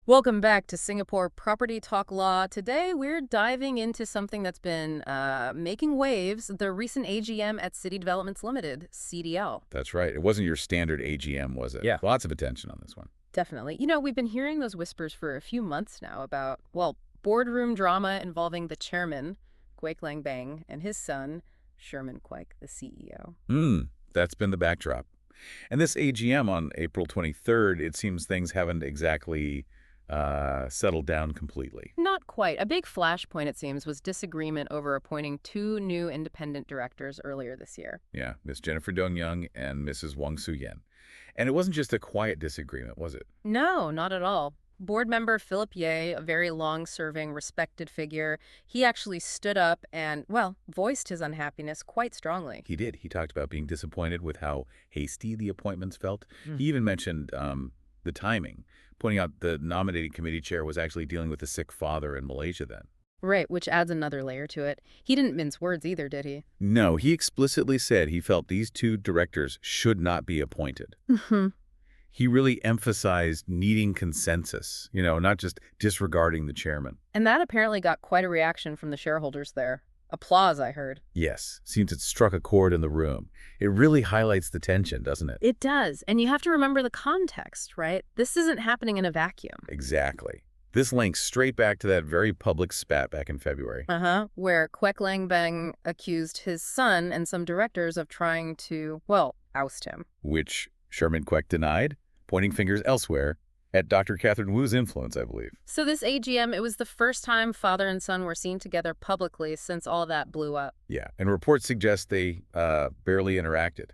Welcome back to Singapore Property Talk Law. Today, we're diving into something that's been making waves, the recent AGM at City Developments Limited, CDL. That's right. It wasn't your standard AGM, was it? Yeah. Lots of attention on this one. Definitely. We've been hearing those whispers for a few months now about, well, boardroom drama involving the chairman, Kwek Beng, and his son, Sherman Kwek, the CEO. That's been the backdrop. And this AGM on April 23rd, it seems things haven't exactly settled down completely. Not quite. A big flashpoint, it seems, was disagreement over appointing two new independent directors earlier this year. Yeah, Miss Jennifer Dong-Young and Mrs. Wang Su-yen. And it wasn't just a quiet disagreement, was it? No, not at all. Board member Philip Ye, a very long-serving, respected figure, he actually stood up and, well, voiced his unhappiness quite strongly. He did. He talked about being disappointed with how hasty the appointments felt. He even mentioned the timing, pointing out the nominating committee chair was actually dealing with a sick father in Malaysia then. Right, which adds another layer to it. He didn't mince words either, did he? No, he explicitly said he felt these two directors should not be appointed. He really emphasized needing consensus, not just disregarding the chairman. And that apparently got quite a reaction from the shareholders there. Applause, I heard. Yes, seems it struck a chord in the room. It really highlights the tension, doesn't it? It does. And you have to remember the context, right? This isn't happening in a vacuum. Exactly. This links straight back to that very public spat back in February. Where Kwek Beng accused his son and some directors of trying to, well, oust him. Which Sherman Kwek denied, pointing fingers elsewhere at Dr. Catherine Wu's influence, I believe. So this AGM, it was the first time father and son were seen together publicly since all that blew up. Yeah, and reports suggest they barely interacted,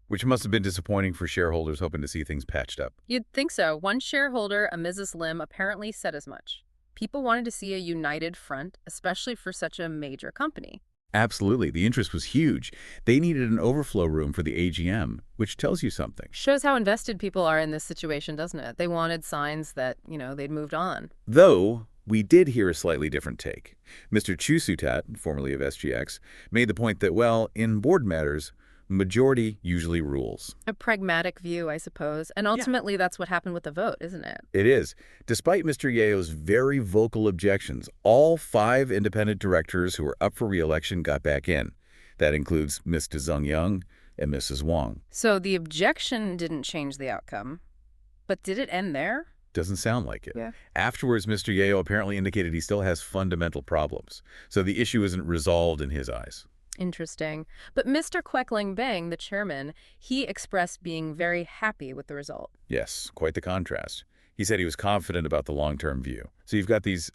which must have been disappointing for shareholders hoping to see things patched up. You'd think so. One shareholder, a Mrs. Lim, apparently said as much. People wanted to see a united front, especially for such a major company. Absolutely. The interest was huge. They needed an overflow room for the AGM, which tells you something. Shows how invested people are in this situation, doesn't it? They wanted signs that, they'd moved on. Though, we did hear a slightly different take. Mr. Chu Sutat, formerly of SGX, made the point that, well, in board matters, majority usually rules. A pragmatic view, I suppose. And ultimately, that's what happened with the vote, isn't it? It is. Despite Mr. Yeo's very vocal objections, all 5 independent directors who were up for re-election got back in. That includes Mr. Zheng Young and Mrs. Wang. So the objection didn't change the outcome. But did it end there? Doesn't sound like it. Yeah. Afterwards, Mr. Yeo apparently indicated he still has fundamental problems. So the issue isn't resolved in his eyes. Interesting. But Mr. Kwek Beng, the chairman, he expressed being very happy with the result. Yes, quite the contrast. He said he was confident about the long-term view. So you've got these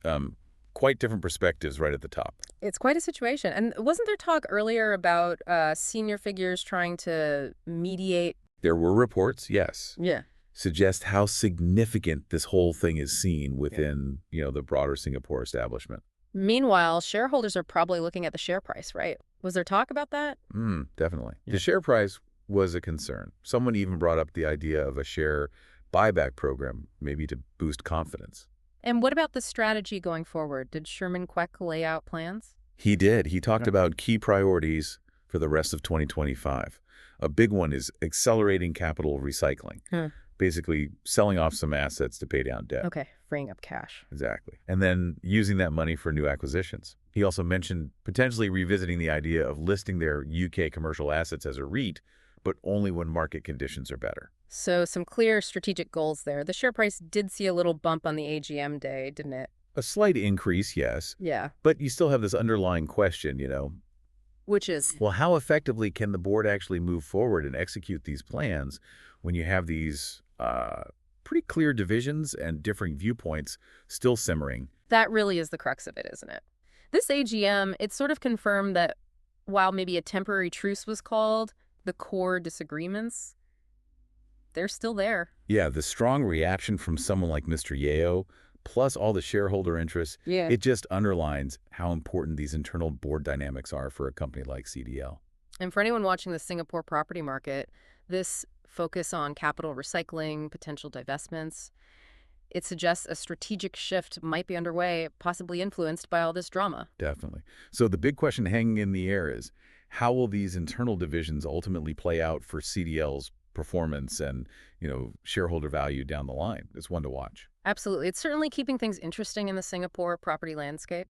quite different perspectives right at the top. It's quite a situation. And wasn't there talk earlier about senior figures trying to mediate? There were reports, yes. Yeah. Suggest how significant this whole thing is seen within, the broader Singapore establishment. Meanwhile, shareholders are probably looking at the share price, right? Was there talk about that? Definitely. Yeah. The share price was a concern. Someone even brought up the idea of a share buyback program, maybe to boost confidence. And what about the strategy going forward? Did Sherman Kwek lay out plans? He did. He talked about key priorities for the rest of 2025. A big one is accelerating capital recycling. Basically selling off some assets to pay down debt. Okay, freeing up cash. Exactly. And then using that money for new acquisitions. He also mentioned potentially revisiting the idea of listing their UK commercial assets as a REIT, but only when market conditions are better. So some clear strategic goals there. The share price did see a little bump on the AGM day, didn't it? A slight increase, yes. Yeah. But you still have this underlying question, Which is? Well, how effectively can the board actually move forward and execute these plans when you have these pretty clear divisions and differing viewpoints still simmering? That really is the crux of it, isn't it? This AGM, it sort of confirmed that while maybe a temporary truce was called, the core disagreements, they're still there. Yeah, the strong reaction from someone like Mr. Yeo, plus all the shareholder interest, it just underlines how important these internal board dynamics are for a company like CDL. And for anyone watching the Singapore property market, this focus on capital recycling, potential divestments, it suggests a strategic shift might be underway, possibly influenced by all this drama. Definitely. So the big question hanging in the air is, how will these internal divisions ultimately play out for CDL's performance and, shareholder value down the line? It's one to watch. Absolutely. It's certainly keeping things interesting in the Singapore property landscape.